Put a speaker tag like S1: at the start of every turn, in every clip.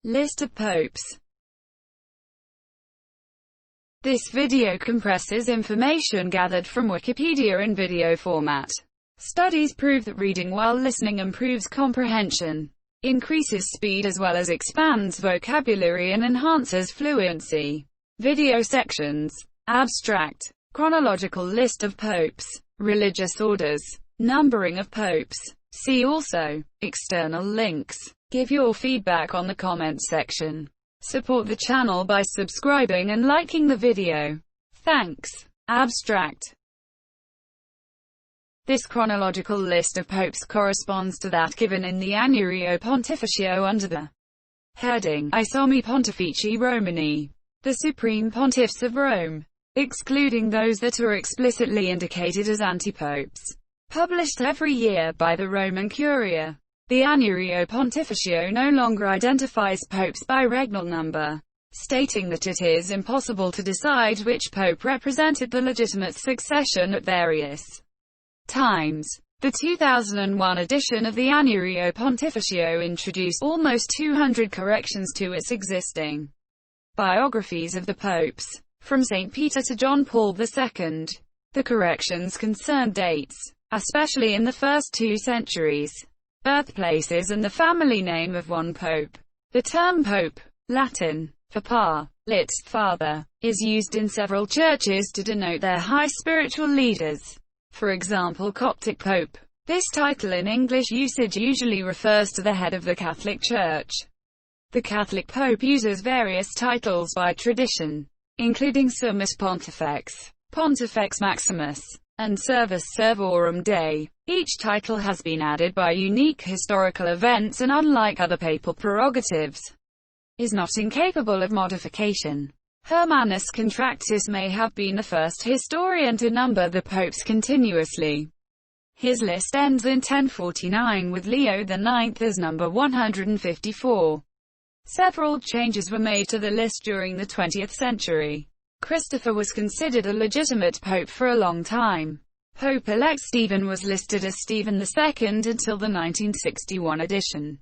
S1: List of popes. This video compresses information gathered from Wikipedia in video format. Studies prove that reading while listening improves comprehension, increases speed as well as expands vocabulary and enhances fluency. Video sections. Abstract. Chronological list of popes. Religious orders. Numbering of popes. See also. External links. Give your feedback on the comments section. Support the channel by subscribing and liking the video. Thanks. Abstract. This chronological list of popes corresponds to that given in the Annuario Pontificio under the heading I Sommi Pontifici Romani, the Supreme Pontiffs of Rome, excluding those that are explicitly indicated as antipopes. Published every year by the Roman Curia. The Annuario Pontificio no longer identifies popes by regnal number, stating that it is impossible to decide which pope represented the legitimate succession at various times. The 2001 edition of the Annuario Pontificio introduced almost 200 corrections to its existing biographies of the popes, from St. Peter to John Paul II. The corrections concern dates, especially in the first 2 centuries, birthplaces and the family name of one pope. The term pope, Latin, papa, lit, father, is used in several churches to denote their high spiritual leaders. For example, Coptic pope. This title in English usage usually refers to the head of the Catholic Church. The Catholic pope uses various titles by tradition, including Summus Pontifex, Pontifex Maximus, and Servus Servorum Dei. Each title has been added by unique historical events and, unlike other papal prerogatives, is not incapable of modification. Hermannus Contractus may have been the first historian to number the popes continuously. His list ends in 1049 with Leo IX as number 154. Several changes were made to the list during the 20th century. Christopher was considered a legitimate pope for a long time. Pope-elect Stephen was listed as Stephen II until the 1961 edition,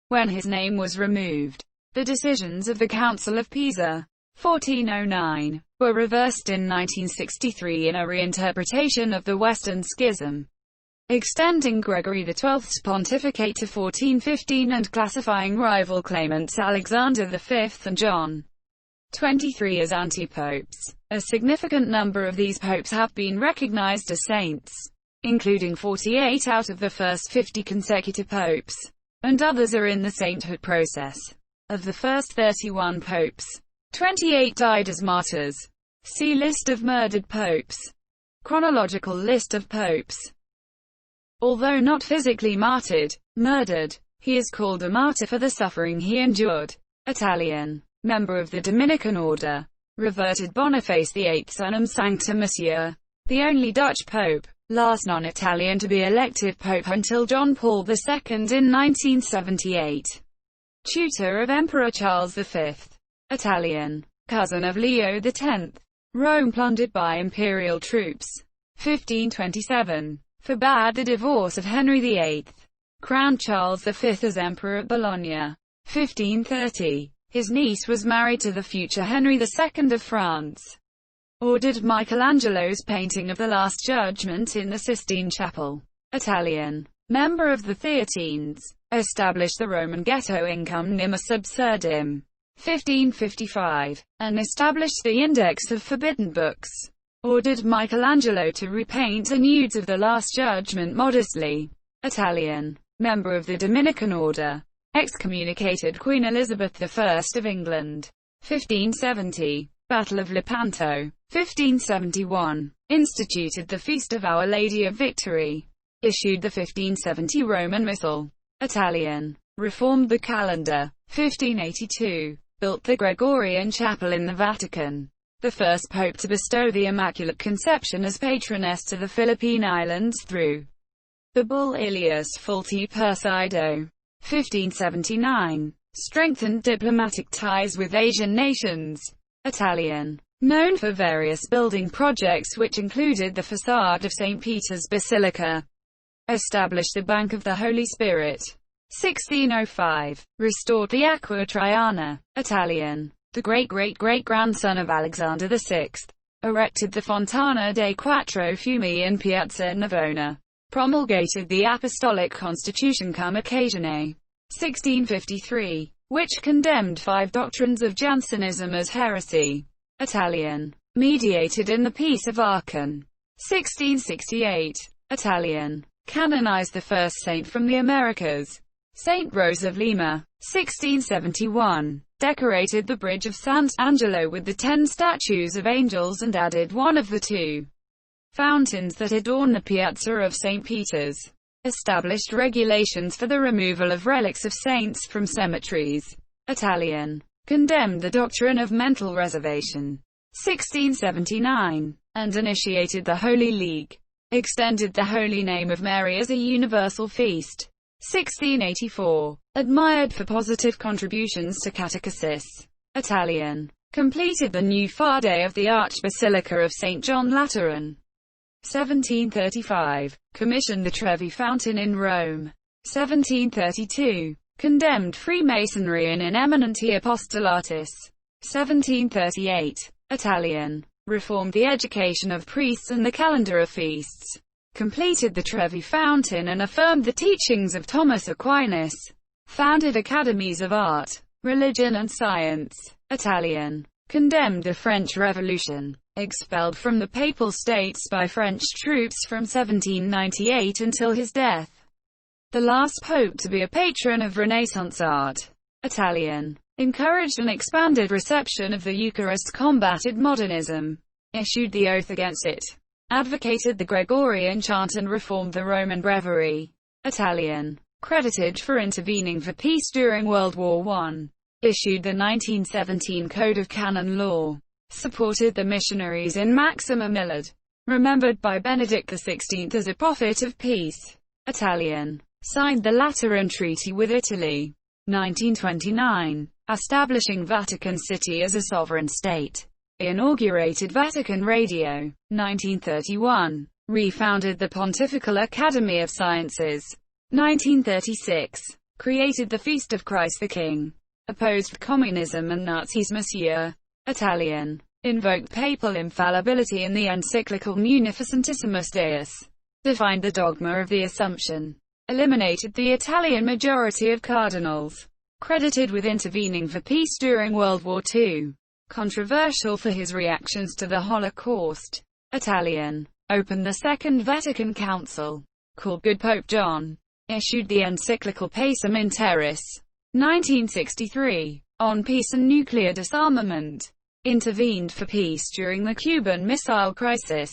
S1: when his name was removed. The decisions of the Council of Pisa, 1409, were reversed in 1963 in a reinterpretation of the Western Schism, extending Gregory XII's pontificate to 1415 and classifying rival claimants Alexander V and John XXIII as antipopes. A significant number of these popes have been recognized as saints, including 48 out of the first 50 consecutive popes, and others are in the sainthood process. Of the first 31 popes, 28 died as martyrs. See List of murdered popes. Chronological list of popes. Although not physically murdered, he is called a martyr for the suffering he endured. Italian. Member of the Dominican order. Reverted Boniface VIII Unum Sancta Missia. The only Dutch pope. Last non-Italian to be elected pope until John Paul II in 1978. Tutor of Emperor Charles V. Italian. Cousin of Leo X. Rome plundered by imperial troops. 1527. Forbade the divorce of Henry VIII. Crowned Charles V as Emperor at Bologna. 1530. His niece was married to the future Henry II of France. Ordered Michelangelo's painting of the Last Judgment in the Sistine Chapel. Italian. Member of the Theatines. Established the Roman ghetto Incum Nimus Absurdum. 1555. And established the Index of Forbidden Books. Ordered Michelangelo to repaint the nudes of the Last Judgment modestly. Italian. Member of the Dominican order. Excommunicated Queen Elizabeth I of England. 1570. Battle of Lepanto. 1571. Instituted the Feast of Our Lady of Victory. Issued the 1570 Roman Missal. Italian. Reformed the calendar. 1582. Built the Gregorian Chapel in the Vatican. The first pope to bestow the Immaculate Conception as patroness to the Philippine Islands through the bull Ilius Fulti Persido. 1579. Strengthened diplomatic ties with Asian nations. Italian. Known for various building projects which included the facade of St. Peter's Basilica. Established the Bank of the Holy Spirit. 1605. Restored the Aqua Triana. Italian. The great-great-great-grandson of Alexander VI. Erected the Fontana dei Quattro Fiumi in Piazza Navona. Promulgated the Apostolic Constitution cum occasione. 1653. Which condemned 5 doctrines of Jansenism as heresy. Italian. Mediated in the Peace of Aachen. 1668. Italian. Canonized the first saint from the Americas. Saint Rose of Lima. 1671. Decorated the bridge of Sant'Angelo with the 10 statues of angels and added one of the 2 fountains that adorn the Piazza of St. Peter's. Established regulations for the removal of relics of saints from cemeteries. Italian. Condemned the doctrine of mental reservation. 1679. And initiated the Holy League. Extended the Holy Name of Mary as a universal feast. 1684. Admired for positive contributions to catechesis. Italian. Completed the new Fade of the Archbasilica of St. John Lateran. 1735. Commissioned the Trevi Fountain in Rome. 1732. Condemned Freemasonry in In Eminentia Apostolatis. 1738. Italian. Reformed the education of priests and the calendar of feasts. Completed the Trevi Fountain and affirmed the teachings of Thomas Aquinas. Founded academies of art, religion and science. Italian. Condemned the French Revolution. Expelled from the Papal States by French troops from 1798 until his death. The last pope to be a patron of Renaissance art. Italian. Encouraged and expanded reception of the Eucharist, combated modernism. Issued the oath against it. Advocated the Gregorian chant and reformed the Roman breviary. Italian. Credited for intervening for peace during World War I. Issued the 1917 Code of Canon Law. Supported the missionaries in Maxima Millard. Remembered by Benedict XVI as a prophet of peace. Italian. Signed the Lateran Treaty with Italy. 1929. Establishing Vatican City as a sovereign state. Inaugurated Vatican Radio. 1931. Refounded the Pontifical Academy of Sciences. 1936. Created the Feast of Christ the King. Opposed communism and Nazis. Monsieur. Italian. Invoked papal infallibility in the encyclical Munificentissimus Deus. Defined the dogma of the Assumption. Eliminated the Italian majority of cardinals. Credited with intervening for peace during World War II. Controversial for his reactions to the Holocaust. Italian. Opened the Second Vatican Council. Called Good Pope John. Issued the encyclical Pacem in Terris. 1963. On peace and nuclear disarmament. Intervened for peace during the Cuban Missile Crisis.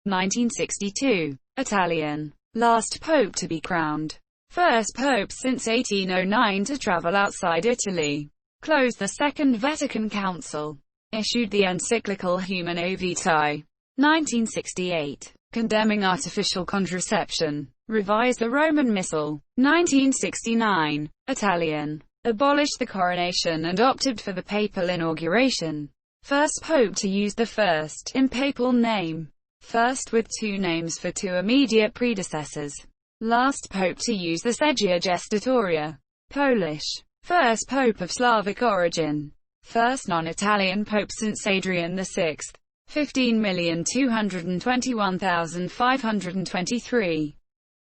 S1: 1962. Italian. Last pope to be crowned. First pope since 1809 to travel outside Italy. Closed the Second Vatican Council. Issued the encyclical Humanae Vitae. 1968. Condemning artificial contraception. Revised the Roman Missal. 1969. Italian. Abolished the coronation and opted for the papal inauguration. First pope to use the first impapal name. First with 2 names for 2 immediate predecessors. Last pope to use the Segia Gestatoria. Polish. First pope of Slavic origin. First non-Italian pope since Adrian VI. 15,221,523.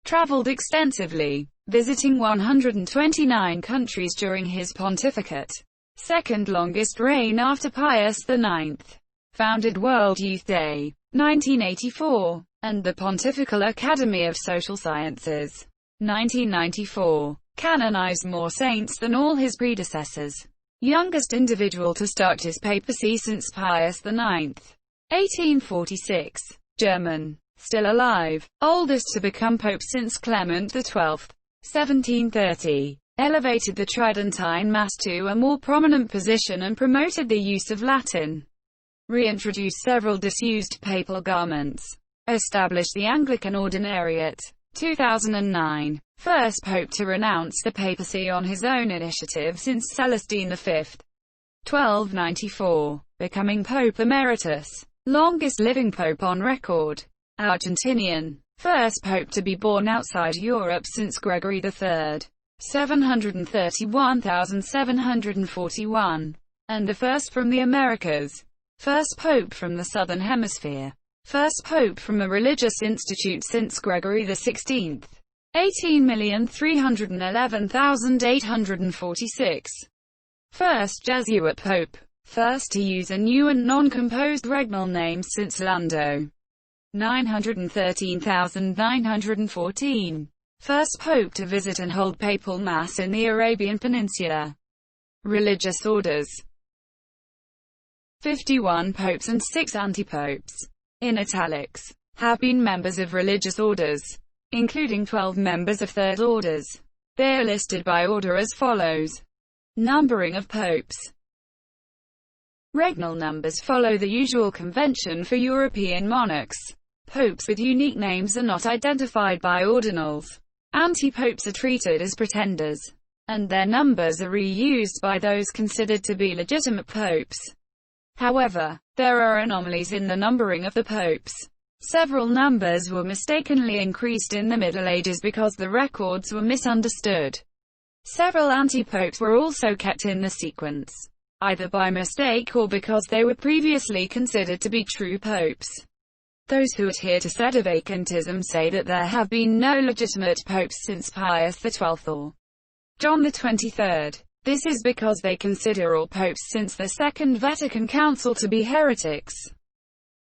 S1: Traveled extensively, visiting 129 countries during his pontificate. Second longest reign after Pius IX. Founded World Youth Day, 1984, and the Pontifical Academy of Social Sciences. 1994. Canonized more saints than all his predecessors. Youngest individual to start his papacy since Pius IX. 1846. German. Still alive. Oldest to become pope since Clement XII. 1730. Elevated the Tridentine Mass to a more prominent position and promoted the use of Latin. Reintroduced several disused papal garments. Established the Anglican Ordinariate. 2009. First pope to renounce the papacy on his own initiative since Celestine V. 1294. Becoming Pope Emeritus. Longest living pope on record. Argentinian. First pope to be born outside Europe since Gregory III. 731,741, and the first from the Americas. First Pope from the Southern Hemisphere. First Pope from a religious institute since Gregory XVI. 18,311,846. First Jesuit Pope. First to use a new and non-composed regnal name since Lando. 913,914. First Pope to visit and hold papal mass in the Arabian Peninsula. Religious orders. 51 popes and 6 anti-popes, in italics, have been members of religious orders, including 12 members of third orders. They are listed by order as follows. Numbering of popes. Regnal numbers follow the usual convention for European monarchs. Popes with unique names are not identified by ordinals. Anti-popes are treated as pretenders, and their numbers are reused by those considered to be legitimate popes. However, there are anomalies in the numbering of the popes. Several numbers were mistakenly increased in the Middle Ages because the records were misunderstood. Several anti-popes were also kept in the sequence, either by mistake or because they were previously considered to be true popes. Those who adhere to sedevacantism say that there have been no legitimate popes since Pius XII or John XXIII. This is because they consider all popes since the Second Vatican Council to be heretics.